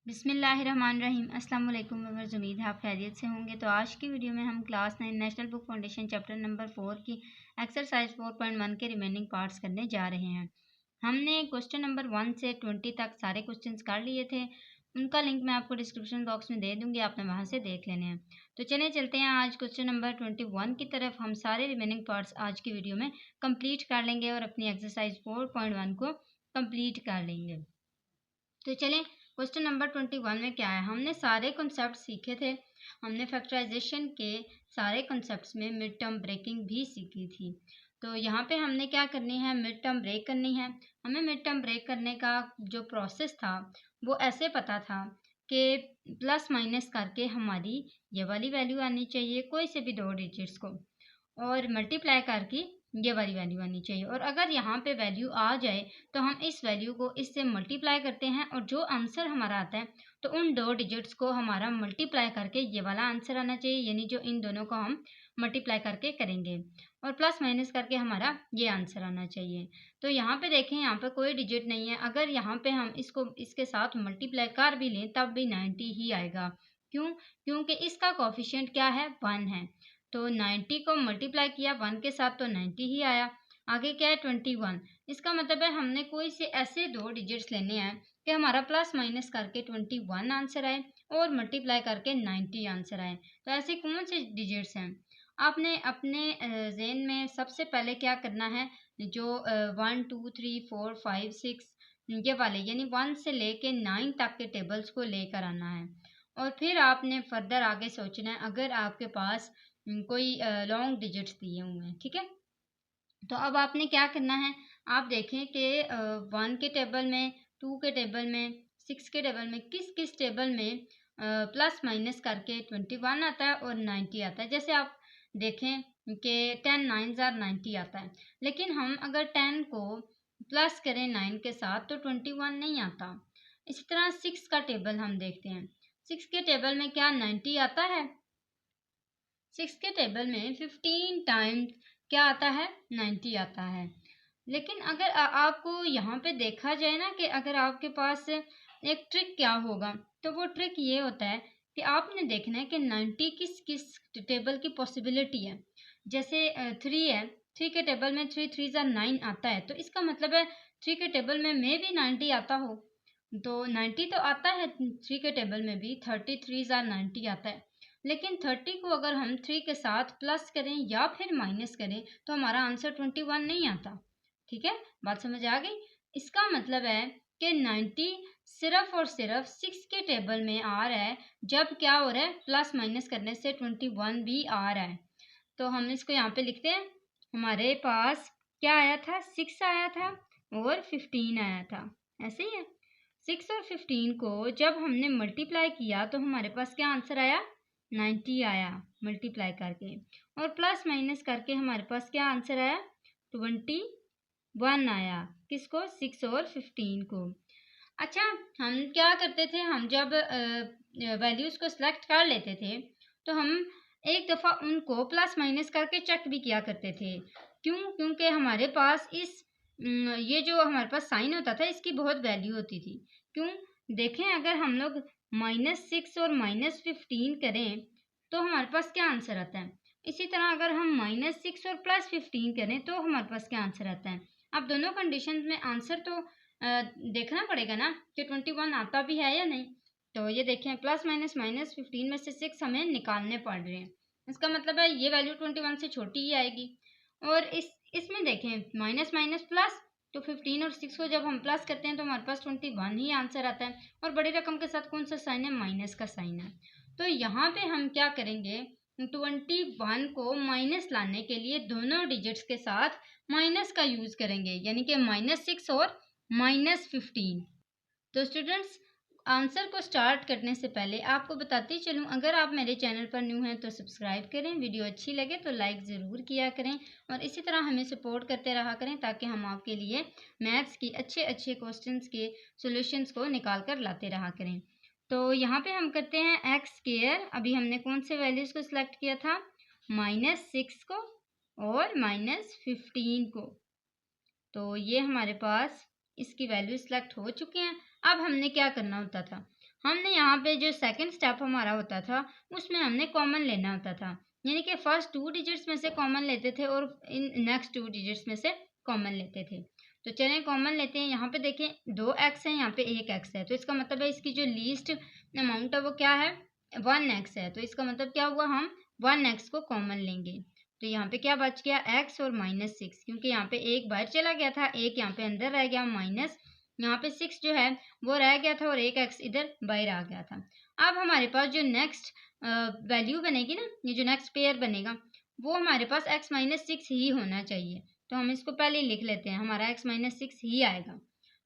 बिस्मिल्लाहिर्रहमानिर्रहीम। अस्सलाम वालेकुम व्यूअर्स, उम्मीद है आप खैरियत से होंगे। तो आज की वीडियो में हम class 9 national book foundation chapter number 4 की एक्सरसाइज 4.1 के रिमेनिंग पार्ट्स करने जा रहे हैं। हमने क्वेश्चन नंबर 1 से 20 तक सारे क्वेश्चंस कर लिए थे। उनका लिंक मैं आपको डिस्क्रिप्शन बॉक्स में दे दूंगी, आपने वहां से देख लेने हैं। तो चलिए चलते हैं आज क्वेश्चन नंबर 21 की तरफ। हम सारे रिमेनिंग पार्ट्स आज की वीडियो में कंप्लीट कर लेंगे और अपनी एक्सरसाइज 4.1 को कंप्लीट कर लेंगे। तो चलें क्वेश्चन नंबर 21 में क्या है। हमने सारे कॉन्सेप्ट सीखे थे। हमने फैक्टराइजेशन के सारे कॉन्सेप्ट्स में मिड टर्म ब्रेकिंग भी सीखी थी। तो यहाँ पे हमने क्या करनी है, मिड टर्म ब्रेक करनी है। हमें मिड टर्म ब्रेक करने का जो प्रोसेस था वो ऐसे पता था कि प्लस माइनस करके हमारी ये वाली वैल्यू आनी चाहिए, कोई से भी दो डिजिट्स को, और मल्टीप्लाई करके ये वाली वैल्यू आनी चाहिए। और अगर यहाँ पे वैल्यू आ जाए तो हम इस वैल्यू को इससे मल्टीप्लाई करते हैं और जो आंसर हमारा आता है तो उन दो डिजिट्स को हमारा मल्टीप्लाई करके ये वाला आंसर आना चाहिए, यानी जो इन दोनों को हम मल्टीप्लाई करके करेंगे, और प्लस माइनस करके हमारा ये आंसर आना चाहिए। तो यहाँ पे देखें, यहाँ पे कोई डिजिट नहीं है। अगर यहाँ पे हम इसको इसके साथ मल्टीप्लाई कर भी लें तब भी 90 ही आएगा। क्यों? क्योंकि इसका कोफिशिएंट क्या है, 1 है। तो 90 को मल्टीप्लाई किया 1 के साथ तो 90 ही आया। आगे क्या है, 21। इसका मतलब है हमने कोई से ऐसे दो डिजिट्स लेने हैं कि हमारा प्लस माइनस करके 21 आंसर आए और मल्टीप्लाई करके 90 आंसर आए। तो ऐसे कौन से डिजिट्स हैं? आपने अपने ज़हन में सबसे पहले क्या करना है, जो 1 2 3 4 5 6 ये वाले यानी 1 से लेके 9 तक के टेबल्स को लेकर आना है। और फिर आपने फर्दर आगे सोचना है अगर आपके पास कोई लॉन्ग डिजिट्स दिए हुए हैं, ठीक है। तो अब आपने क्या करना है, आप देखें कि 1 के टेबल में, 2 के टेबल में, 6 के टेबल में किस किस टेबल में प्लस माइनस करके 21 आता है और 90 आता है। जैसे आप देखें कि 10 9 ज़ार 90 आता है, लेकिन हम अगर 10 को प्लस करें 9 के साथ तो 21 नहीं आता। इसी तरह 6 का टेबल हम देखते हैं। 6 के टेबल में क्या 90 आता है? 6 के टेबल में 15 टाइम्स क्या आता है, 90 आता है। लेकिन अगर आपको यहाँ पे देखा जाए ना कि अगर आपके पास एक ट्रिक क्या होगा, तो वो ट्रिक ये होता है कि आपने देखना है कि 90 किस किस टेबल की पॉसिबिलिटी है। जैसे 3 है, 3 के टेबल में 3 3 ज़ार 9 आता है, तो इसका मतलब है 3 के टेबल में मे भी 90 आता हो। तो 90 तो आता है 3 के टेबल में भी, 33 ज़ार 90 आता है। लेकिन 30 को अगर हम 3 के साथ प्लस करें या फिर माइनस करें तो हमारा आंसर 21 नहीं आता। ठीक है, बात समझ आ गई। इसका मतलब है कि 90 सिर्फ और सिर्फ 6 के टेबल में आ रहा है जब क्या हो रहा है, प्लस माइनस करने से 21 भी आ रहा है। तो हम इसको यहाँ पे लिखते हैं। हमारे पास क्या आया था, 6 आया था और 15 आया था, ऐसे ही है। 6 और 15 को जब हमने मल्टीप्लाई किया तो हमारे पास क्या आंसर आया, 90 आया मल्टीप्लाई करके। और प्लस माइनस करके हमारे पास क्या आंसर आया, 21 आया। किसको, 6 और 15 को। अच्छा, हम क्या करते थे, हम जब वैल्यूज़ को सिलेक्ट कर लेते थे तो हम एक दफ़ा उनको प्लस माइनस करके चेक भी किया करते थे। क्यों? क्योंकि हमारे पास ये जो हमारे पास साइन होता था इसकी बहुत वैल्यू होती थी। क्यों? देखें, अगर हम लोग -6 और -15 करें तो हमारे पास क्या आंसर आता है। इसी तरह अगर हम -6 और +15 करें तो हमारे पास क्या आंसर आता है। अब दोनों कंडीशन में आंसर तो देखना पड़ेगा ना कि 21 आता भी है या नहीं। तो ये देखें, +- -15 में से 6 हमें निकालने पड़ रहे हैं। इसका मतलब है ये वैल्यू 21 से छोटी ही आएगी। और इसमें देखें, माइनस माइनस प्लस, तो 15 और 6 को जब हम प्लस करते हैं तो हमारे पास 21 ही आंसर आता है। और बड़ी रकम के साथ कौन सा साइन है, माइनस का साइन है। तो यहाँ पे हम क्या करेंगे, 21 को माइनस लाने के लिए दोनों डिजिट्स के साथ माइनस का यूज़ करेंगे, यानी कि -6 और -15। तो स्टूडेंट्स, आंसर को स्टार्ट करने से पहले आपको बताती चलूँ, अगर आप मेरे चैनल पर न्यू हैं तो सब्सक्राइब करें, वीडियो अच्छी लगे तो लाइक ज़रूर किया करें और इसी तरह हमें सपोर्ट करते रहा करें ताकि हम आपके लिए मैथ्स की अच्छे अच्छे क्वेश्चंस के सॉल्यूशंस को निकाल कर लाते रहा करें। तो यहाँ पे हम करते हैं एक्स स्क्वायर। अभी हमने कौन से वैल्यूज़ को सिलेक्ट किया था, -6 को और -15 को। तो ये हमारे पास इसकी वैल्यू सिलेक्ट हो चुकी हैं। अब हमने क्या करना होता था, हमने यहाँ पे जो सेकंड स्टेप हमारा होता था उसमें हमने कॉमन लेना होता था, यानी कि फर्स्ट 2 डिजिट्स में से कॉमन लेते थे और इन नेक्स्ट 2 डिजिट्स में से कॉमन लेते थे। तो चलें कॉमन लेते हैं। यहाँ पे देखें 2x है, यहाँ पे 1x है, तो इसका मतलब है इसकी जो लीस्ट अमाउंट है वो क्या है, 1x है। तो इसका मतलब क्या हुआ, हम 1x को कॉमन लेंगे। तो यहाँ पे क्या बच गया, x और -6, क्योंकि यहाँ पे 1 बाहर चला गया था, 1 यहाँ पे अंदर रह गया, माइनस यहाँ पे 6 जो है वो रह गया था और 1x इधर बाहर आ गया था। अब हमारे पास जो नेक्स्ट वैल्यू बनेगी ना, ये जो नेक्स्ट पेयर बनेगा वो हमारे पास x - 6 ही होना चाहिए। तो हम इसको पहले ही लिख लेते हैं, हमारा x - 6 ही आएगा,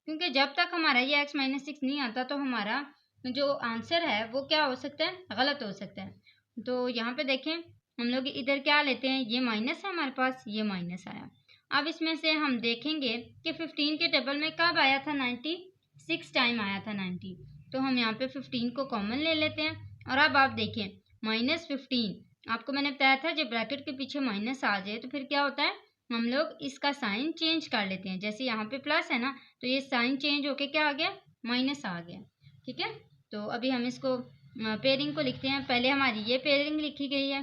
क्योंकि जब तक हमारा ये x - 6 नहीं आता तो हमारा जो आंसर है वो क्या हो सकता है, गलत हो सकता है। तो यहाँ पे देखें हम लोग इधर क्या लेते हैं, ये माइनस है हमारे पास, ये माइनस आया। अब इसमें से हम देखेंगे कि 15 के टेबल में कब आया था, 96 टाइम आया था 90। तो हम यहाँ पे 15 को कॉमन ले लेते हैं। और अब आप देखें -15, आपको मैंने बताया था जब ब्रैकेट के पीछे माइनस आ जाए तो फिर क्या होता है, हम लोग इसका साइन चेंज कर लेते हैं। जैसे यहाँ पे प्लस है ना, तो ये साइन चेंज होके क्या आ गया, माइनस आ गया। ठीक है, तो अभी हम इसको पेयरिंग को लिखते हैं। पहले हमारी ये पेयरिंग लिखी गई है,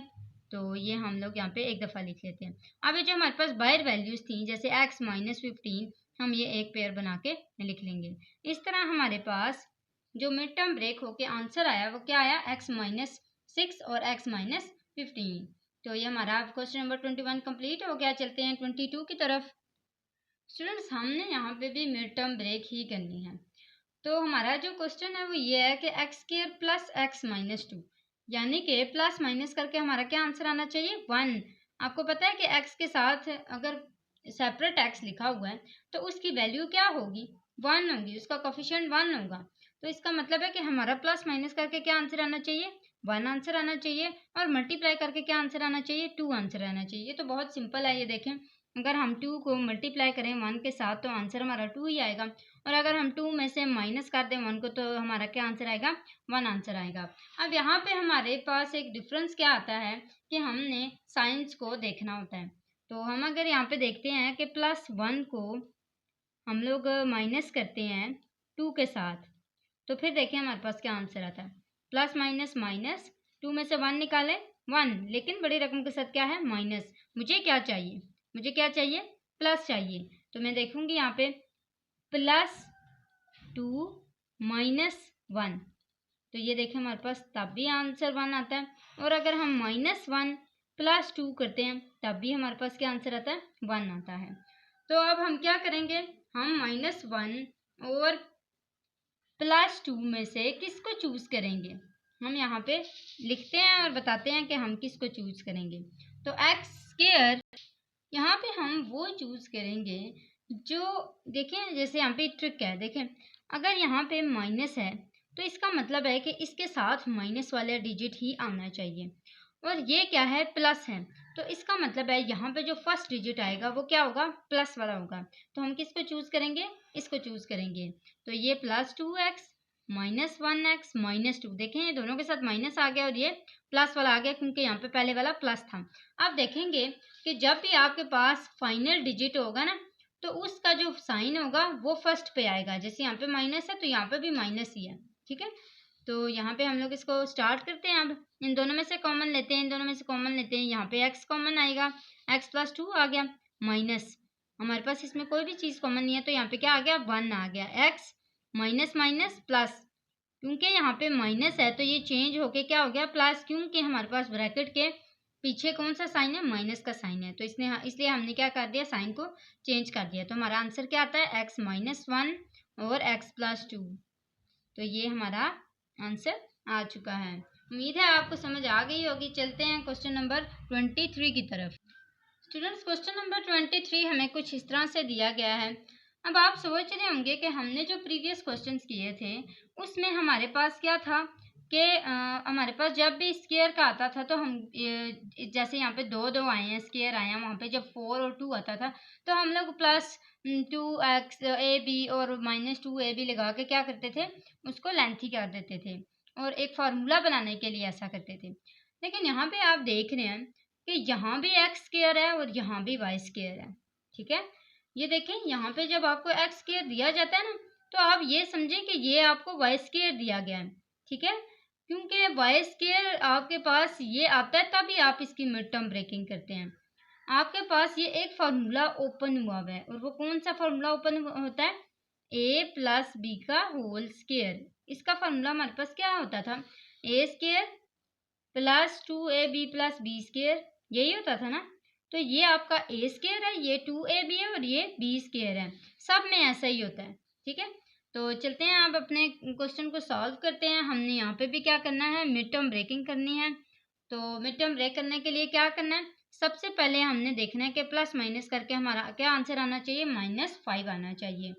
तो ये हम लोग यहाँ पे एक दफ़ा लिख लेते हैं। अब ये जो हमारे पास बाहर वैल्यूज़ थी, जैसे x - 15, हम ये एक पेयर बना के लिख लेंगे। इस तरह हमारे पास जो मिड टर्म ब्रेक होके आंसर आया वो क्या आया, x - 6 और x - 15। तो ये हमारा क्वेश्चन नंबर 21 कंप्लीट हो गया। चलते हैं 22 की तरफ। स्टूडेंट्स, हमने यहाँ पे भी मिड टर्म ब्रेक ही करनी है। तो हमारा जो क्वेश्चन है वो ये है कि x² प्लस x - 2, यानी कि प्लस माइनस करके हमारा क्या आंसर आना चाहिए, 1। आपको पता है कि x के साथ अगर सेपरेट x लिखा हुआ है तो उसकी वैल्यू क्या होगी, 1 होगी, उसका कोफिशिएंट 1 होगा। तो इसका मतलब है कि हमारा प्लस माइनस करके क्या आंसर आना चाहिए, 1 आंसर आना चाहिए, और मल्टीप्लाई करके क्या आंसर आना चाहिए, 2 आंसर आना चाहिए। तो बहुत सिंपल है, ये देखें, अगर हम 2 को मल्टीप्लाई करें 1 के साथ तो आंसर हमारा 2 ही आएगा, और अगर हम 2 में से माइनस कर दें 1 को तो हमारा क्या आंसर आएगा, 1 आंसर आएगा। अब यहाँ पे हमारे पास एक डिफरेंस क्या आता है कि हमने साइंस को देखना होता है। तो हम अगर यहाँ पे देखते हैं कि +1 को हम लोग माइनस करते हैं 2 के साथ, तो फिर देखिए हमारे पास क्या आंसर आता है, प्लस माइनस माइनस, 2 में से 1 निकालें 1, लेकिन बड़ी रकम के साथ क्या है, माइनस। मुझे क्या चाहिए, मुझे क्या चाहिए, प्लस चाहिए। तो मैं देखूँगी यहाँ पे +2 - 1, तो ये देखें हमारे पास तब भी आंसर 1 आता है। और अगर हम -1 + 2 करते हैं तब भी हमारे पास क्या आंसर आता है, 1 आता है। तो अब हम क्या करेंगे, हम -1 और +2 में से किसको चूज़ करेंगे, हम यहाँ पे लिखते हैं और बताते हैं कि हम किसको चूज़ करेंगे। तो x², यहाँ पे हम वो चूज़ करेंगे जो, देखें जैसे यहाँ पे ट्रिक है, देखें अगर यहाँ पे माइनस है तो इसका मतलब है कि इसके साथ माइनस वाला डिजिट ही आना चाहिए, और ये क्या है, प्लस है, तो इसका मतलब है यहाँ पे जो फर्स्ट डिजिट आएगा वो क्या होगा, प्लस वाला होगा। तो हम किसको चूज़ करेंगे, इसको चूज़ करेंगे। तो ये +2x - 1x - 2, देखें ये दोनों के साथ माइनस आ गया और ये प्लस वाला आ गया, क्योंकि यहाँ पे पहले वाला प्लस था। अब देखेंगे कि जब भी आपके पास फाइनल डिजिट होगा ना, तो उसका जो साइन होगा वो फर्स्ट पे आएगा। जैसे यहाँ पे माइनस है तो यहाँ पे भी माइनस ही है, ठीक है। तो यहाँ पे हम लोग इसको स्टार्ट करते हैं। अब इन दोनों में से कॉमन लेते हैं, इन दोनों में से कॉमन लेते हैं। यहाँ पे x कॉमन आएगा, x + 2 आ गया, माइनस, हमारे पास इसमें कोई भी चीज़ कॉमन नहीं है, तो यहाँ पे क्या आ गया, 1 आ गया, x माइनस माइनस प्लस, क्योंकि यहाँ पे माइनस है तो ये चेंज होके क्या हो गया, प्लस, क्योंकि हमारे पास ब्रैकेट के पीछे कौन सा साइन है, माइनस का साइन है, तो इसलिए हमने क्या कर दिया, साइन को चेंज कर दिया। तो हमारा आंसर क्या आता है, x - 1 और x + 2। तो ये हमारा आंसर आ चुका है। उम्मीद है आपको समझ आ गई होगी। चलते हैं क्वेश्चन नंबर 23 की तरफ। स्टूडेंट्स, क्वेश्चन नंबर 23 हमें कुछ इस तरह से दिया गया है। अब आप सोच रहे होंगे कि हमने जो प्रीवियस क्वेश्चंस किए थे उसमें हमारे पास क्या था कि हमारे पास जब भी स्क्वायर का आता था तो हम जैसे यहाँ पे 2 आए हैं, स्क्वायर आए हैं, वहाँ पे जब 4 और 2 आता था तो हम लोग +2x AB और -2AB लगा के क्या करते थे, उसको लेंथी कर देते थे और एक फार्मूला बनाने के लिए ऐसा करते थे। लेकिन यहाँ पे आप देख रहे हैं कि यहाँ भी x² है और यहाँ भी y² है, ठीक है। ये देखें, यहाँ पे जब आपको x² दिया जाता है ना, तो आप ये समझें कि ये आपको y² दिया गया है, ठीक है, क्योंकि वाई स्क्वायर आपके पास ये आता है तभी आप इसकी मिड टर्म ब्रेकिंग करते हैं। आपके पास ये एक फार्मूला ओपन हुआ है और वो कौन सा फार्मूला ओपन होता है, a प्लस बी का होल स्क्वायर। इसका फार्मूला हमारे पास क्या होता था, a square plus 2ab plus B square, यही होता था ना। तो ये आपका a स्क्वायर है, ये 2ab है और ये b स्क्वायर है, सब में ऐसा ही होता है। ठीक है, तो चलते हैं आप अपने क्वेश्चन को सॉल्व करते हैं। हमने यहाँ पे भी क्या करना है, मिड टर्म ब्रेकिंग करनी है। तो मिड टर्म ब्रेक करने के लिए क्या करना है, सबसे पहले हमने देखना है कि प्लस माइनस करके हमारा क्या आंसर आना चाहिए, -5 आना चाहिए।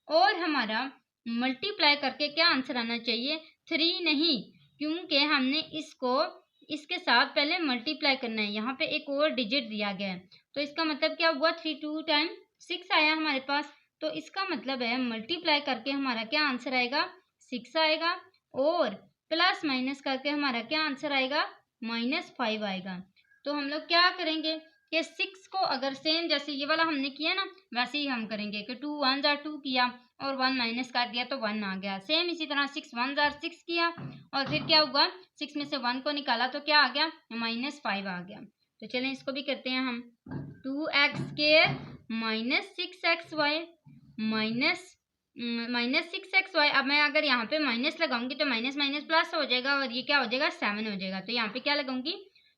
और हमारा मल्टीप्लाई करके क्या आंसर आना चाहिए, 3 नहीं, क्योंकि हमने इसको इसके साथ पहले मल्टीप्लाई करना है। यहाँ पे एक और डिजिट दिया गया है, तो इसका मतलब क्या हुआ, 3 2 टाइम 6 आया हमारे पास। तो इसका मतलब है मल्टीप्लाई करके हमारा क्या आंसर आएगा, 6 आएगा। और प्लस माइनस करके हमारा क्या आंसर आएगा, -5 आएगा। तो हम लोग क्या करेंगे कि 6 को अगर सेम जैसे ये वाला हमने किया ना, वैसे ही हम करेंगे कि 2 1 2 किया और 1 माइनस कर दिया तो 1 आ गया। सेम इसी तरह 6 1 6 किया और फिर क्या हुआ, 6 में से 1 को निकाला तो क्या आ गया, -5 आ गया। तो चलें इसको भी करते हैं हम, 2x² -6xy -6xy। अब मैं अगर यहाँ पे माइनस लगाऊंगी तो माइनस माइनस प्लस हो जाएगा और ये क्या हो जाएगा, 7 हो जाएगा। तो यहाँ पे क्या लगाऊंगी,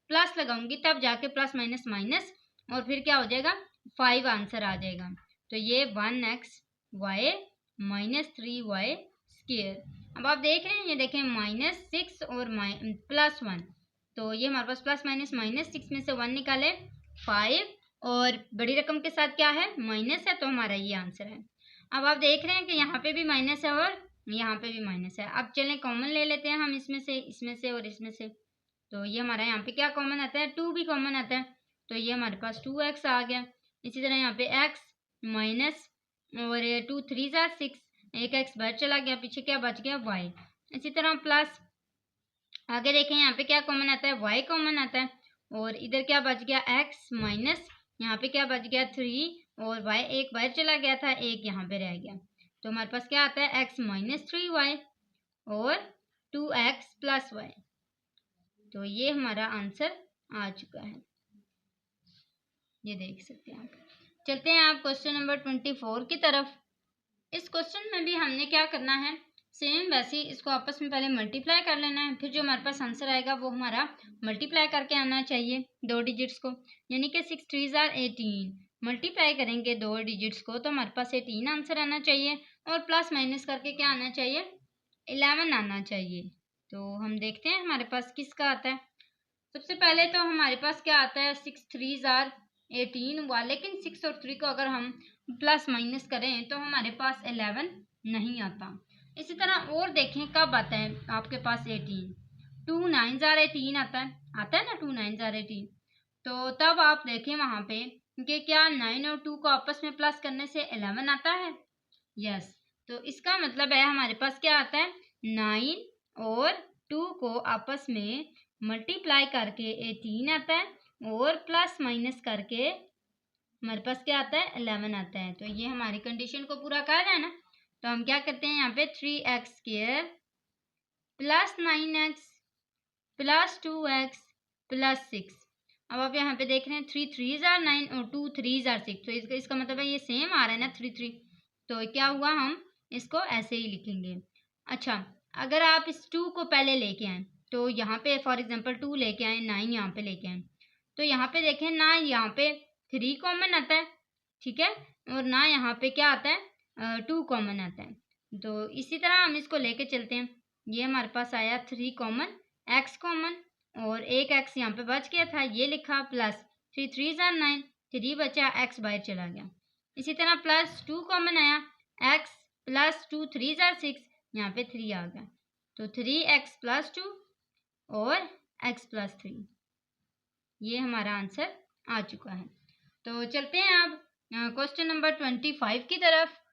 प्लस लगाऊंगी, तब जाके प्लस माइनस माइनस और फिर क्या हो जाएगा, 5 आंसर आ जाएगा। तो ये 1xy -3y²। अब आप देख रहे हैं, ये देखें -6 और +1, तो ये हमारे पास प्लस माइनस माइनस, 6 में से 1 निकाले 5 और बड़ी रकम के साथ क्या है, माइनस है, तो हमारा ये आंसर है। अब आप देख रहे हैं कि यहाँ पे भी माइनस है और यहाँ पे भी माइनस है। अब चलें कॉमन ले लेते हैं हम इसमें से और इसमें से। तो ये हमारा यहाँ पे क्या कॉमन आता है, 2 भी कॉमन आता है, तो ये हमारे पास 2x आ गया। इसी तरह यहाँ पे x माइनस और 2 3 6, एक x बाहर चला गया, पीछे क्या बच गया, y। इसी तरह प्लस आगे देखें, यहाँ पे क्या कॉमन आता है, y कॉमन आता है और इधर क्या बच गया, x माइनस यहाँ पे क्या बच गया 3 और y एक बाहर चला गया था, एक यहाँ पे रह गया। तो हमारे पास क्या आता है, x -3y और 2x + y। तो ये हमारा आंसर आ चुका है, ये देख सकते हैं आप। चलते हैं आप क्वेश्चन नंबर 24 की तरफ। इस क्वेश्चन में भी हमने क्या करना है, सेम वैसे ही इसको आपस में पहले मल्टीप्लाई कर लेना है, फिर जो हमारे पास आंसर आएगा वो हमारा मल्टीप्लाई करके आना चाहिए 2 डिजिट्स को, यानी कि 6 3 18। मल्टीप्लाई करेंगे 2 डिजिट्स को तो हमारे पास 18 आंसर आना चाहिए और प्लस माइनस करके क्या आना चाहिए, 11 आना चाहिए। तो हम देखते हैं हमारे पास किसका आता है। सबसे पहले तो हमारे पास क्या आता है, 6 3 18 हुआ, लेकिन 6 और 3 को अगर हम प्लस माइनस करें तो हमारे पास 11 नहीं आता। इसी तरह और देखें कब आता है आपके पास 18, 2 9 18 आता है ना, 2 9 18। तो तब आप देखें वहाँ पे कि क्या 9 और 2 को आपस में प्लस करने से 11 आता है, यस। तो इसका मतलब है हमारे पास क्या आता है, 9 और 2 को आपस में मल्टीप्लाई करके 18 आता है और प्लस माइनस करके हमारे पास क्या आता है, 11 आता है। तो ये हमारी कंडीशन को पूरा कर रहा है ना। तो हम क्या करते हैं, यहाँ पे 3x² + 9x + 2x + 6। अब आप यहाँ पे देख रहे हैं 3 3 9 और 2 3 6, तो इसका मतलब है ये सेम आ रहा है ना 3 3। तो क्या हुआ, हम इसको ऐसे ही लिखेंगे। अच्छा, अगर आप इस 2 को पहले लेके आए तो यहाँ पे फॉर एग्जांपल 2 लेके आए, 9 यहाँ पे लेके आए, तो यहाँ पे देखें ना यहाँ पे 3 कॉमन आता है, ठीक है, और ना यहाँ पे क्या आता है, 2 कॉमन आता है। तो इसी तरह हम इसको लेके चलते हैं। ये हमारे पास आया 3 कॉमन, x कॉमन और एक x यहाँ पे बच गया था, ये लिखा, प्लस 3 3 9, 3 बचा, x बाहर चला गया। इसी तरह प्लस 2 कॉमन आया, x + 2 3 6, यहाँ पे 3 आ गया। तो 3x + 2 और x + 3, ये हमारा आंसर आ चुका है। तो चलते हैं अब क्वेश्चन नंबर 25 की तरफ।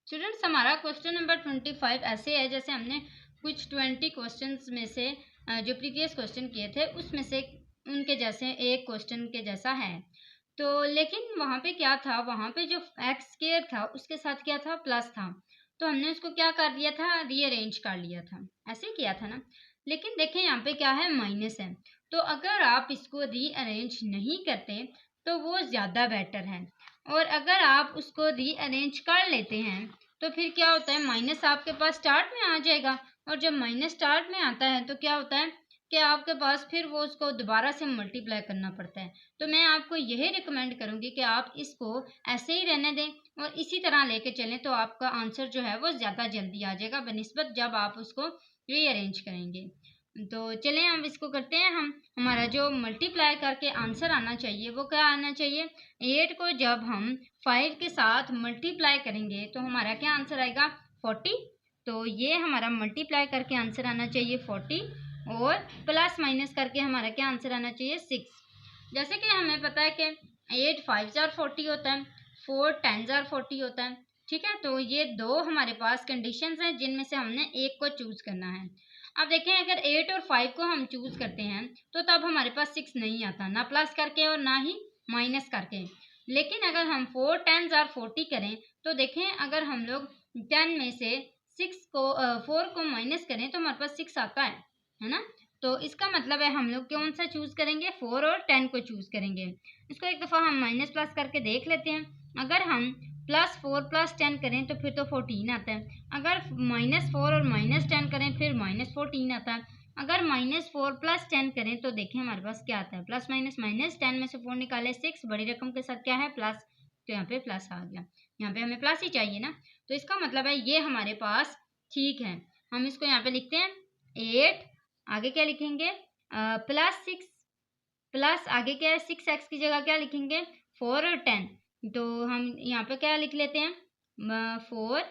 स्टूडेंट्स, हमारा क्वेश्चन नंबर 25 ऐसे है जैसे हमने कुछ 20 क्वेश्चन्स में से जो प्रीवियस क्वेश्चन किए थे उसमें से उनके जैसे एक क्वेश्चन के जैसा है। तो लेकिन वहाँ पे क्या था, वहाँ पे जो x² था उसके साथ क्या था, प्लस था। तो हमने उसको क्या कर दिया था, रीअरेंज कर लिया था, ऐसे किया था ना। लेकिन देखें यहाँ पे क्या है, माइनस है, तो अगर आप इसको रीअरेंज नहीं करते तो वो ज़्यादा बेटर है। और अगर आप उसको रीअरेंज कर लेते हैं तो फिर क्या होता है, माइनस आपके पास स्टार्ट में आ जाएगा, और जब माइनस स्टार्ट में आता है तो क्या होता है कि आपके पास फिर वो उसको दोबारा से मल्टीप्लाई करना पड़ता है। तो मैं आपको यही रिकमेंड करूँगी कि आप इसको ऐसे ही रहने दें और इसी तरह लेके चलें, तो आपका आंसर जो है वो ज़्यादा जल्दी आ जाएगा बनिस्बत जब आप उसको रीअरेंज करेंगे। तो चलें अब इसको करते हैं हम। हमारा जो मल्टीप्लाई करके आंसर आना चाहिए वो क्या आना चाहिए, 8 को जब हम 5 के साथ मल्टीप्लाई करेंगे तो हमारा क्या आंसर आएगा, 40। तो ये हमारा मल्टीप्लाई करके आंसर आना चाहिए 40, और प्लस माइनस करके हमारा क्या आंसर आना चाहिए, 6। जैसे कि हमें पता है कि 8 5 जार 40 होता है, 4 10 जार 40 होता है, ठीक है। तो ये दो हमारे पास कंडीशंस हैं जिनमें से हमने एक को चूज करना है। अब देखें, अगर 8 और 5 को हम चूज करते हैं तो तब हमारे पास 6 नहीं आता, ना प्लस करके और ना ही माइनस करके। लेकिन अगर हम 4 10 जार 40 करें तो देखें, अगर हम लोग 10 में से 4 को माइनस करें तो हमारे पास 6 आता है ना। तो इसका मतलब है हम लोग कौन सा चूज करेंगे, 4 और 10 को चूज करेंगे। इसको एक दफ़ा हम माइनस प्लस करके देख लेते हैं। अगर हम +4 +10 करें तो फिर तो 14 आता है। अगर -4 और -10 करें फिर -14 आता है। अगर -4 +10 करें तो देखें हमारे पास क्या आता है, प्लस माइनस माइनस, 10 में से 4 निकाले 6, बड़ी रकम के साथ क्या है, प्लस, तो यहाँ पे प्लस आ गया। यहाँ पे हमें प्लस ही चाहिए ना, तो इसका मतलब है ये हमारे पास ठीक है। हम इसको यहाँ पे लिखते हैं 8, आगे क्या लिखेंगे, +6, प्लस आगे क्या है, 6x की जगह क्या लिखेंगे, 4 और 10। तो हम यहाँ पे क्या लिख लेते हैं, 4।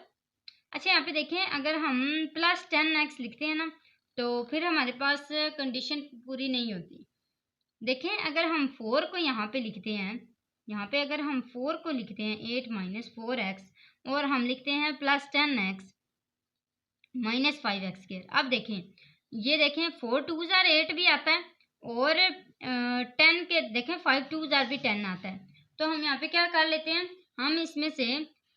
अच्छा, यहाँ पे देखें, अगर हम +10x लिखते हैं ना तो फिर हमारे पास कंडीशन पूरी नहीं होती। देखें, अगर हम 4 को यहाँ पे लिखते हैं, यहाँ पे अगर हम 4 को लिखते हैं 8 - 4x, और हम लिखते हैं +10x - 5x²। अब देखें, ये देखें 4 2 जार 8 भी आता है, और 10 के देखें 5 2 जार भी 10 आता है। तो हम यहाँ पे क्या कर लेते हैं, हम इसमें से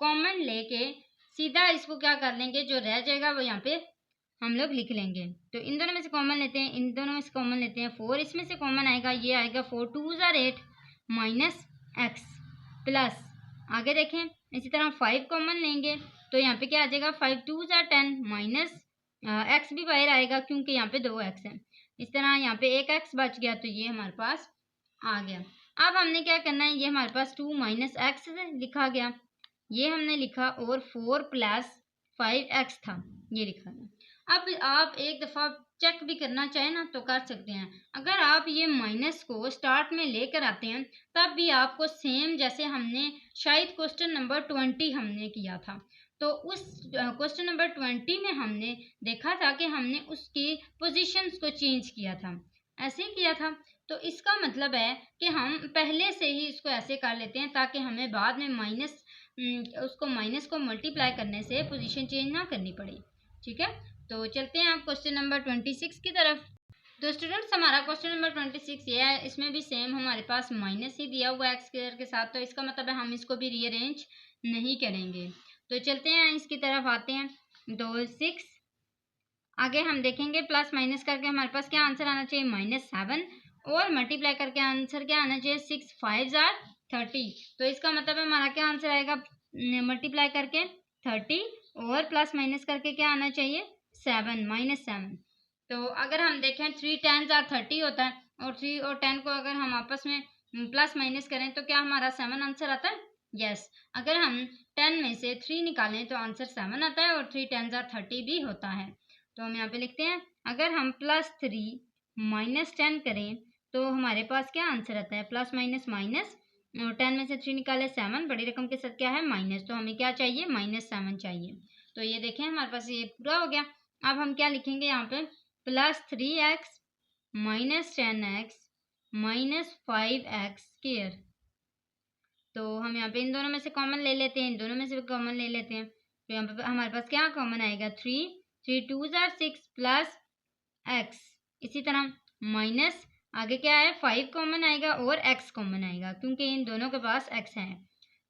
कॉमन लेके सीधा इसको क्या कर लेंगे, जो रह जाएगा वो यहाँ पे हम लोग लिख लेंगे। तो इन दोनों में से कॉमन लेते हैं, इन दोनों में से कॉमन लेते हैं, 4 इसमें से कॉमन आएगा, ये आएगा 4 2 जार 8 -x, प्लस आगे देखें इसी तरह 5 कॉमन लेंगे तो यहाँ पे क्या आ जाएगा, 5 2 जार 10 माइनस x भी बाहर आएगा क्योंकि यहाँ पे 2x है। इस तरह यहाँ पे एक x बच गया, तो ये हमारे पास आ गया। अब हमने क्या करना है, ये हमारे पास 2 - x लिखा गया, ये हमने लिखा, और 4 + 5x था, ये लिखा है। अब आप एक दफ़ा चेक भी करना चाहें ना तो कर सकते हैं। अगर आप ये माइनस को स्टार्ट में लेकर आते हैं तब भी आपको सेम जैसे हमने शायद क्वेश्चन नंबर 20 हमने किया था, तो उस क्वेश्चन नंबर 20 में हमने देखा था कि हमने उसकी पोजीशंस को चेंज किया था, ऐसे ही किया था। तो इसका मतलब है कि हम पहले से ही इसको ऐसे कर लेते हैं ताकि हमें बाद में माइनस को मल्टीप्लाई करने से पोजीशन चेंज ना करनी पड़े, ठीक है। तो चलते हैं आप क्वेश्चन नंबर 26 की तरफ। तो स्टूडेंट्स, हमारा क्वेश्चन नंबर 26 ये है, इसमें भी सेम हमारे पास माइनस ही दिया हुआ है x² के साथ, तो इसका मतलब है हम इसको भी रीअरेंज नहीं करेंगे। तो चलते हैं इसकी तरफ आते हैं। तो 6 आगे हम देखेंगे, प्लस माइनस करके हमारे पास क्या आंसर आना चाहिए, -7, और मल्टीप्लाई करके आंसर क्या आना चाहिए, 6 5 जार 30। तो इसका मतलब है हमारा क्या आंसर आएगा, मल्टीप्लाई करके 30, और प्लस माइनस करके क्या आना चाहिए, 7 -7। तो अगर हम देखें 3 10 जार 30 होता है, और 3 और 10 को अगर हम आपस में प्लस माइनस करें तो क्या हमारा 7 आंसर आता है, यस। अगर हम 10 में से 3 निकालें तो आंसर 7 आता है, और 3 10 जार 30 भी होता है। तो हम यहाँ पे लिखते हैं, अगर हम +3 - 10 करें तो हमारे पास क्या आंसर आता है, प्लस माइनस माइनस, और 10 में से 3 निकाले 7, बड़ी रकम के साथ क्या है, माइनस, तो हमें क्या चाहिए, -7 चाहिए। तो ये देखें हमारे पास ये पूरा हो गया। अब हम क्या लिखेंगे यहाँ पे, +3x - 10x - 5x²। तो हम यहाँ पे इन दोनों में से कॉमन ले लेते हैं, इन दोनों में से भी कॉमन ले लेते हैं। तो यहाँ पे हमारे पास क्या कॉमन आएगा, 3 3 2 जार 6 प्लस x, इसी तरह माइनस आगे क्या है, 5 कॉमन आएगा और x कॉमन आएगा क्योंकि इन दोनों के पास x है।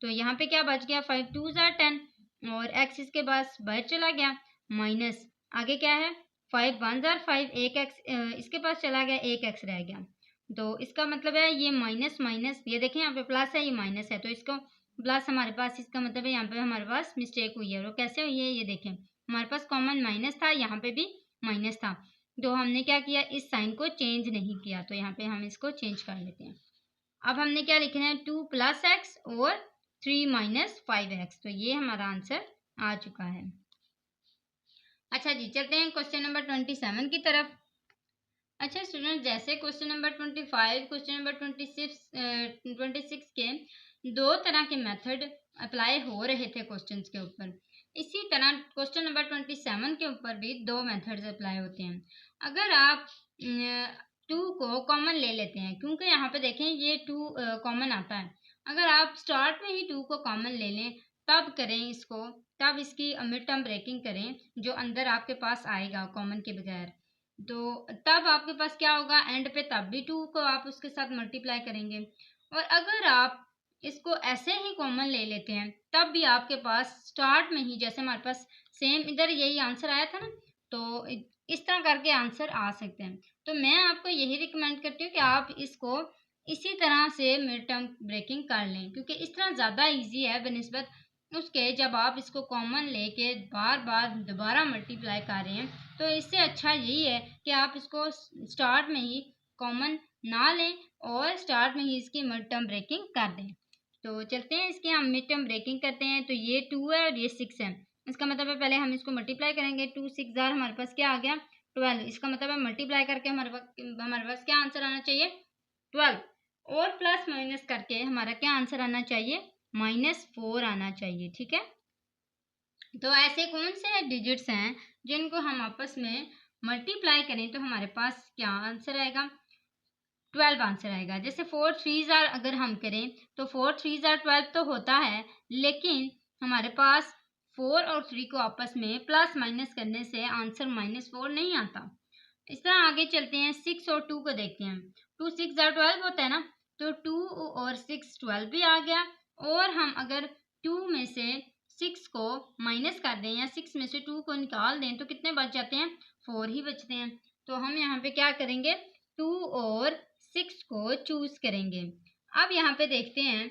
तो यहाँ पे क्या बच गया, 5 2 जार 10, और x इसके पास बाहर चला गया, माइनस आगे क्या है 5 1 जार 5, एक x इसके पास चला गया, एक x रह गया। तो इसका मतलब है ये माइनस माइनस, ये देखें यहाँ पे प्लस है, ये माइनस है, तो इसको प्लस हमारे पास, इसका मतलब है यहाँ पे हमारे पास मिस्टेक हुई है। वो कैसे हुई है ये देखें, हमारे पास कॉमन माइनस था, यहाँ पे भी माइनस था, तो हमने क्या किया, इस साइन को चेंज नहीं किया, तो यहाँ पे हम इसको चेंज कर लेते हैं। अब हमने क्या लिखना है 2 + x और 3 - 5x, तो ये हमारा आंसर आ चुका है। अच्छा जी, चलते हैं क्वेश्चन नंबर 27 की तरफ। अच्छा स्टूडेंट, जैसे क्वेश्चन नंबर 25, क्वेश्चन नंबर 26 के दो तरह के मेथड अप्लाई हो रहे थे क्वेश्चंस के ऊपर, इसी तरह क्वेश्चन नंबर 27 के ऊपर भी दो मेथड्स अप्लाई होते हैं। अगर आप 2 को कॉमन ले लेते हैं, क्योंकि यहाँ पे देखें ये 2 कॉमन आता है, अगर आप स्टार्ट में ही 2 को कॉमन ले लें तब करें इसको, तब इसकी मिड टर्म ब्रेकिंग करें, जो अंदर आपके पास आएगा कॉमन के बगैर, तो तब आपके पास क्या होगा, एंड पे तब भी 2 को आप उसके साथ मल्टीप्लाई करेंगे। और अगर आप इसको ऐसे ही कॉमन ले लेते हैं तब भी आपके पास स्टार्ट में ही, जैसे हमारे पास सेम इधर यही आंसर आया था ना, तो इस तरह करके आंसर आ सकते हैं। तो मैं आपको यही रिकमेंड करती हूँ कि आप इसको इसी तरह से मिड टर्म ब्रेकिंग कर लें, क्योंकि इस तरह ज़्यादा ईजी है बनिस्बत उसके जब आप इसको कॉमन लेके बार बार दोबारा मल्टीप्लाई कर रहे हैं। तो इससे अच्छा यही है कि आप इसको स्टार्ट में ही कॉमन ना लें और स्टार्ट में ही इसकी मिड टर्म ब्रेकिंग कर दें। तो चलते हैं इसकी हम मिड टर्म ब्रेकिंग करते हैं। तो ये 2 है और ये 6 है, इसका मतलब है पहले हम इसको मल्टीप्लाई करेंगे, 2 6 जार हमारे पास क्या आ गया 12, इसका मतलब है मल्टीप्लाई करके हमारे पास क्या आंसर आना चाहिए 12, और प्लस माइनस करके हमारा क्या आंसर आना चाहिए -4 आना चाहिए। ठीक है, तो ऐसे कौन से डिजिट्स हैं जिनको हम आपस में मल्टीप्लाई करें तो हमारे पास क्या आंसर आएगा 12 आंसर आएगा। जैसे 4 3 जार अगर हम करें तो 4 3 जार 12 तो होता है, लेकिन हमारे पास 4 और 3 को आपस में प्लस माइनस करने से आंसर -4 नहीं आता। इस तरह आगे चलते हैं, 6 और 2 को देखते हैं। 2 6 जार 12 होता है ना, तो 2 और 6 12 भी आ गया, और हम अगर 2 में से 6 को माइनस कर दें या 6 में से 2 को निकाल दें तो कितने बच जाते हैं 4 ही बचते हैं। तो हम यहाँ पे क्या करेंगे 2 और 6 को चूज करेंगे। अब यहाँ पे देखते हैं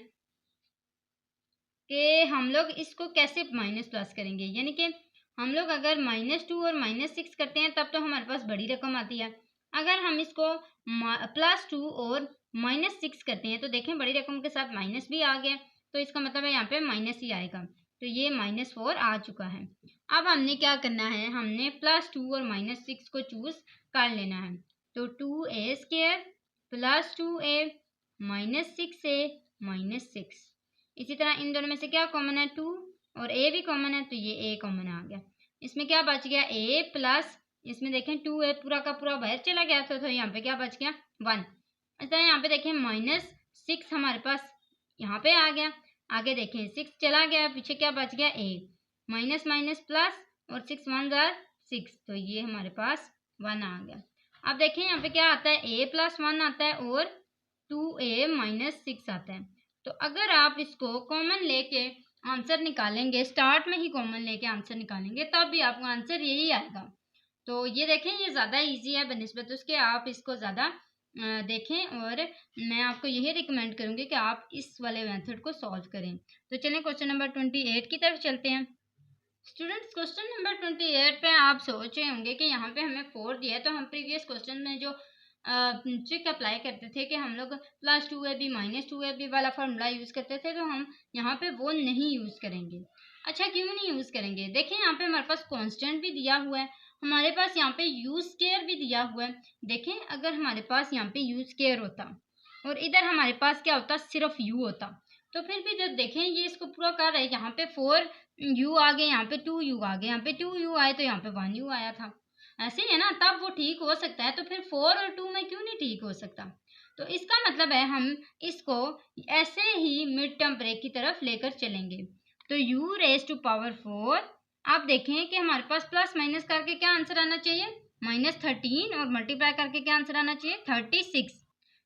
कि हम लोग इसको कैसे माइनस प्लस करेंगे, यानी कि हम लोग अगर -2 और -6 करते हैं तब तो हमारे पास बड़ी रकम आती है। अगर हम इसको +2 और -6 करते हैं तो देखें बड़ी रकम के साथ माइनस भी आ गया, तो इसका मतलब है यहाँ पे माइनस ही आएगा, तो ये -4 आ चुका है। अब हमने क्या करना है, हमने +2 और -6 को चूज कर लेना है। तो 2a² + 2a -6a -6, इसी तरह इन दोनों में से क्या कॉमन है 2 और a भी कॉमन है, तो ये a कॉमन आ गया। इसमें क्या बच गया a प्लस, इसमें देखें 2a पूरा का पूरा बाहर चला गया था, तो यहाँ पे क्या बच गया 1। इस तरह यहाँ पे देखें -6 हमारे पास यहाँ पे आ गया, आगे देखें 6 चला गया, पीछे क्या बच गया a, माइनस माइनस प्लस, और 6 1 जार 6, तो ये हमारे पास 1 आ गया। अब देखें यहाँ पे क्या आता है a + 1 आता है और 2a - 6 आता है। तो अगर आप इसको कॉमन लेके आंसर निकालेंगे, स्टार्ट में ही कॉमन लेके आंसर निकालेंगे, तब भी आपका आंसर यही आएगा। तो ये देखें ये ज़्यादा इजी है बनिस्बत उसके, आप इसको ज़्यादा देखें, और मैं आपको यही रिकमेंड करूँगी कि आप इस वाले मेथड को सॉल्व करें। तो चलें क्वेश्चन नंबर 28 की तरफ चलते हैं। स्टूडेंट्स, क्वेश्चन नंबर 28 पे आप सोच रहे होंगे कि यहाँ पे हमें 4 दिया है, तो हम प्रीवियस क्वेश्चन में जो ट्रिक अप्लाई करते थे कि हम लोग +2ab -2ab वाला फार्मूला यूज़ करते थे, तो हम यहाँ पे वो नहीं यूज़ करेंगे। अच्छा क्यों नहीं यूज़ करेंगे, देखिए यहाँ पे हमारे पास कांस्टेंट भी दिया हुआ है, हमारे पास यहाँ पे यू स्क्वायर भी दिया हुआ है। देखें अगर हमारे पास यहाँ पे यू स्क्वायर होता और इधर हमारे पास क्या होता सिर्फ u होता, तो फिर भी जब देखें ये इसको पूरा कर रहे हैं, यहाँ पे 4u आ गए, यहाँ पे 2u आ गए, यहाँ पे 2u आए, तो यहाँ पे 1u आया था, ऐसे ही है ना, तब वो ठीक हो सकता है, तो फिर 4 और 2 में क्यों नहीं ठीक हो सकता। तो इसका मतलब है हम इसको ऐसे ही मिड टर्म ब्रेक की तरफ लेकर चलेंगे। तो u⁴, आप देखें कि हमारे पास प्लस माइनस करके क्या आंसर आना चाहिए -13, और मल्टीप्लाई करके क्या आंसर आना चाहिए 36।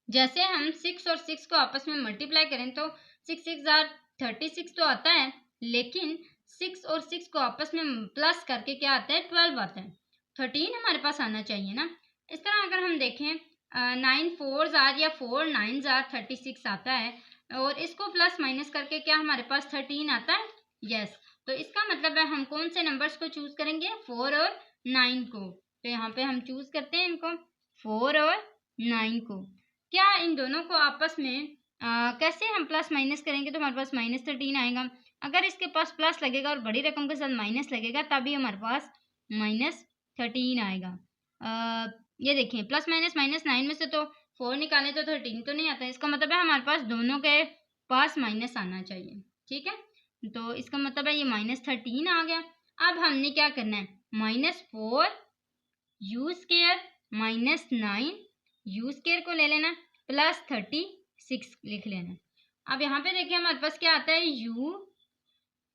जैसे हम 6 और 6 को आपस में मल्टीप्लाई करें तो 6 6 जार 36 तो आता है, लेकिन 6 और 6 को आपस में प्लस करके क्या आता है, 12 आता है। 13 हमारे पास आना चाहिए ना। इस तरह अगर हम देखें 9 4 जार या 4 9 जार 36 आता है, और इसको प्लस माइनस करके क्या हमारे पास 13 आता है। यस, तो इसका मतलब है हम कौन से नंबर्स को चूज करेंगे, 4 और 9 को। तो यहाँ पे हम चूज करते हैं इनको, 4 और 9 को। क्या इन दोनों को आपस में कैसे हम प्लस माइनस करेंगे, तो हमारे पास -13 आएगा। अगर इसके पास प्लस लगेगा और बड़ी रकम के साथ माइनस लगेगा तभी हमारे पास -13 आएगा। ये देखें, प्लस माइनस -9 में से तो 4 निकालें तो 13 तो नहीं आता। इसका मतलब है हमारे पास दोनों के पास माइनस आना चाहिए। ठीक है, तो इसका मतलब है ये -13 आ गया। अब हमने क्या करना है, -4 u स्केयर -9 u स्केयर को ले लेना, प्लस 36 लिख लेना। अब यहाँ पे देखिए हमारे पास क्या आता है, u,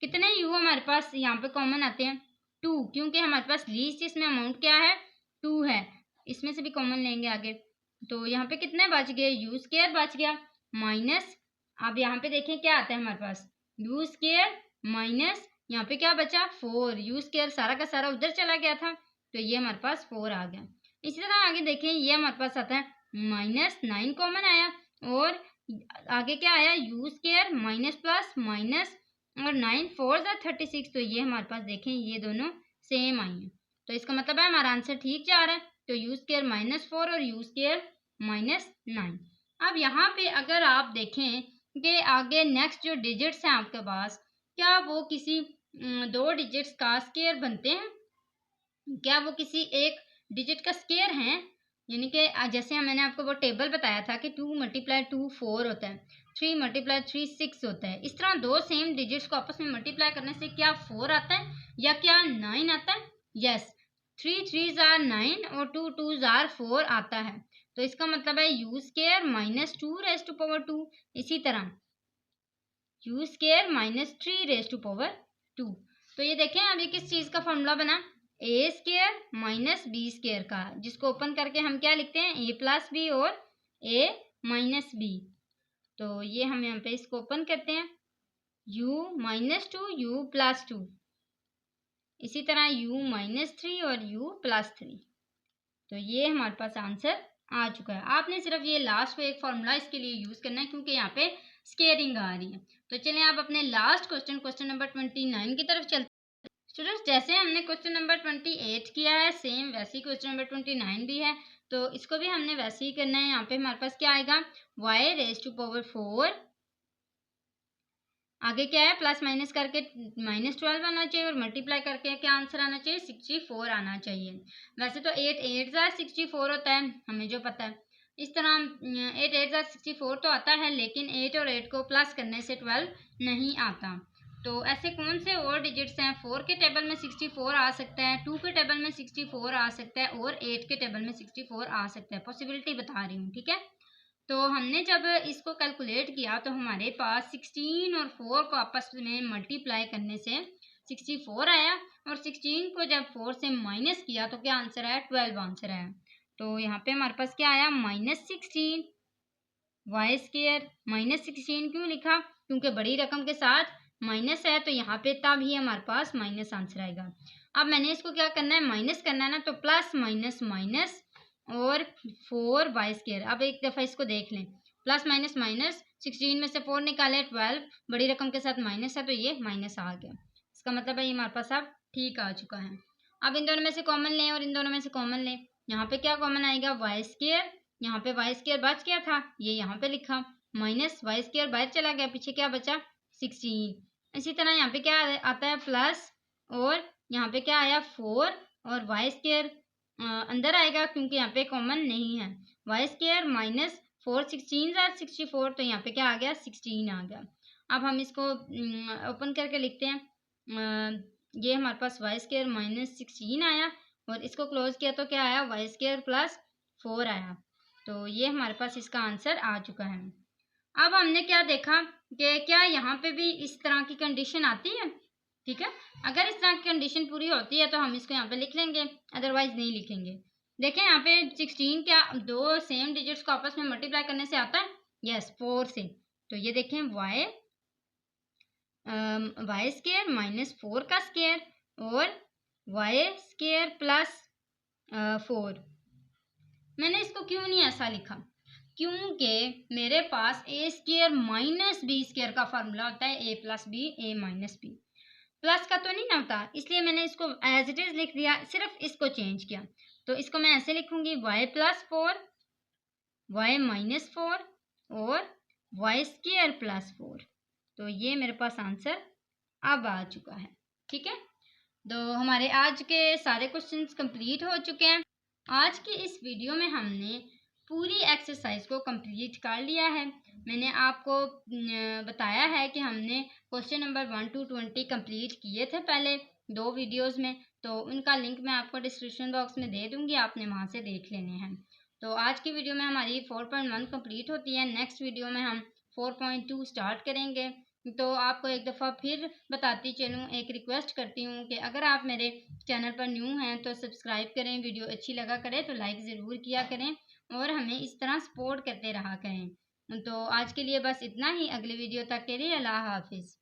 कितने u हमारे पास यहाँ पे कॉमन आते हैं, 2, क्योंकि हमारे पास लीस्ट इसमें अमाउंट क्या है, 2 है। इसमें से भी कॉमन लेंगे आगे, तो यहाँ पे कितने बच गए, u स्केयर बच गया माइनस। अब यहाँ पे देखें क्या आता है हमारे पास, u स्केयर माइनस, यहाँ पे क्या बचा, 4, u स्केयर सारा का सारा उधर चला गया था, तो ये हमारे पास 4 आ गया। इसी तरह आगे देखें, ये हमारे पास आता है -9 कॉमन आया, और आगे क्या आया, u square minus plus minus, और 9 4 36, तो ये हमारे पास देखें ये दोनों सेम आई हैं। तो इसका मतलब है हमारा आंसर ठीक जा रहा है। तो u स्केयर -4 और u स्केयर -9। अब यहाँ पे अगर आप देखें कि आगे नेक्स्ट जो डिजिट्स हैं आपके पास, क्या वो किसी 2 डिजिट्स का स्केयर बनते हैं, क्या वो किसी एक डिजिट का स्केयर हैं। यानी कि जैसे मैंने आपको वो टेबल बताया था कि 2 × 2 4 होता है, 3 × 3 6 होता है। इस तरह 2 सेम डिजिट्स को आपस में मल्टीप्लाई करने से क्या 4 आता है या क्या 9 आता है। यस, 3 3 आर 9 और 2 2 आर 4 आता है। तो इसका मतलब है u स्केयर -2⁻²। इसी तरह u स्केयर -3⁻²। तो ये देखें अब ये किस चीज़ का फॉर्मूला बना, a स्केयर -b स्केयर का, जिसको ओपन करके हम क्या लिखते हैं, a + b और a - b। तो ये हम यहाँ पे इसको ओपन करते हैं, u -2 u + 2, इसी तरह u -3 और u + 3। तो ये हमारे पास आंसर आ चुका है। आपने सिर्फ ये लास्ट को एक फॉर्मूला इसके लिए यूज़ करना है क्योंकि यहाँ पे स्केयरिंग आ रही है। तो चलिए आप अपने लास्ट क्वेश्चन नंबर 29 की तरफ चलते हैं। स्टूडेंट्स, जैसे हमने क्वेश्चन नंबर 28 किया है, सेम वैसे ही क्वेश्चन नंबर 29 भी है, तो इसको भी हमने वैसे ही करना है। यहाँ पे हमारे पास क्या आएगा, y⁻⁴, आगे क्या है, प्लस माइनस करके -12 आना चाहिए, और मल्टीप्लाई करके क्या आंसर आना चाहिए, 64 आना चाहिए। वैसे तो 8 8 64 होता है, हमें जो पता है। इस तरह 8 8 64 तो आता है, लेकिन 8 और 8 को प्लस करने से 12 नहीं आता। तो ऐसे कौन से और डिजिट्स हैं, 4 के टेबल में 64 आ सकता है, 2 के टेबल में 64 आ सकता है, और 8 के टेबल में 64 आ सकता है। पॉसिबिलिटी बता रही हूँ, ठीक है। तो हमने जब इसको कैलकुलेट किया तो हमारे पास 16 और 4 को आपस में मल्टीप्लाई करने से 64 आया, और 16 को जब 4 से माइनस किया तो क्या आंसर आया, 12 आंसर आया। तो यहाँ पे हमारे पास क्या आया, -16 y स्केयर। -16 क्यों लिखा, क्योंकि बड़ी रकम के साथ माइनस है, तो यहाँ पे तभी हमारे पास माइनस आंसर आएगा। अब मैंने इसको क्या करना है, माइनस करना है ना, तो प्लस माइनस माइनस और 4y स्केयर। अब एक दफ़ा इसको देख लें, प्लस माइनस माइनस, 16 में से 4 निकाले 12, बड़ी रकम के साथ माइनस है तो ये माइनस आ गया। इसका मतलब है ये हमारे पास अब ठीक आ चुका है। अब इन दोनों में से कॉमन लें और इन दोनों में से कॉमन लें। यहाँ पे क्या कॉमन आएगा, y स्केयर, यहाँ पे y स्केयर बच गया था, ये यहाँ पे लिखा, माइनस y स्केयर बाहर चला गया, पीछे क्या बचा, 16। इसी तरह यहाँ पे क्या आता है, प्लस, और यहाँ पे क्या आया 4, और y स्केयर अंदर आएगा क्योंकि यहाँ पे कॉमन नहीं है। y स्केयर -4 16 64, तो यहाँ पे क्या आ गया, 16 आ गया। अब हम इसको ओपन करके लिखते हैं, ये हमारे पास y स्केयर -16 आया, और इसको क्लोज किया तो क्या आया, y स्केयर +4 आया। तो ये हमारे पास इसका आंसर आ चुका है। अब हमने क्या देखा कि क्या यहाँ पे भी इस तरह की कंडीशन आती है, ठीक है। अगर इस तरह की कंडीशन पूरी होती है तो हम इसको यहाँ पे लिख लेंगे, अदरवाइज नहीं लिखेंगे। देखें यहाँ पे 16 क्या 2 सेम डिजिट्स को आपस में मल्टीप्लाई करने से आता है, यस 4 से। तो ये देखें y वाई स्केयर माइनस 4 का स्केयर और वाई स्केयर प्लस 4। मैंने इसको क्यों नहीं ऐसा लिखा, क्योंकि मेरे पास ए स्केयर माइनस बी स्केयर का फार्मूला होता है, ए प्लस बी ए माइनस बी, प्लस का तो नहीं ना होता, इसलिए मैंने इसको एज इट इज लिख दिया, सिर्फ इसको चेंज किया। तो इसको मैं ऐसे लिखूंगी वाई प्लस 4 वाई माइनस 4 और वाई स्केयर प्लस 4। तो ये मेरे पास आंसर अब आ चुका है। ठीक है, तो हमारे आज के सारे क्वेश्चंस कंप्लीट हो चुके हैं। आज की इस वीडियो में हमने पूरी एक्सरसाइज को कंप्लीट कर लिया है। मैंने आपको बताया है कि हमने क्वेश्चन नंबर 1 to 20 कंप्लीट किए थे पहले 2 वीडियोस में, तो उनका लिंक मैं आपको डिस्क्रिप्शन बॉक्स में दे दूंगी, आपने वहां से देख लेने हैं। तो आज की वीडियो में हमारी 4.1 कंप्लीट होती है। नेक्स्ट वीडियो में हम 4.2 स्टार्ट करेंगे। तो आपको एक दफ़ा फिर बताती चलूँ, एक रिक्वेस्ट करती हूँ कि अगर आप मेरे चैनल पर न्यू हैं तो सब्सक्राइब करें, वीडियो अच्छी लगा करे तो लाइक ज़रूर किया करें और हमें इस तरह सपोर्ट करते रहा करें। तो आज के लिए बस इतना ही, अगली वीडियो तक के लिए अल्लाह हाफिज़।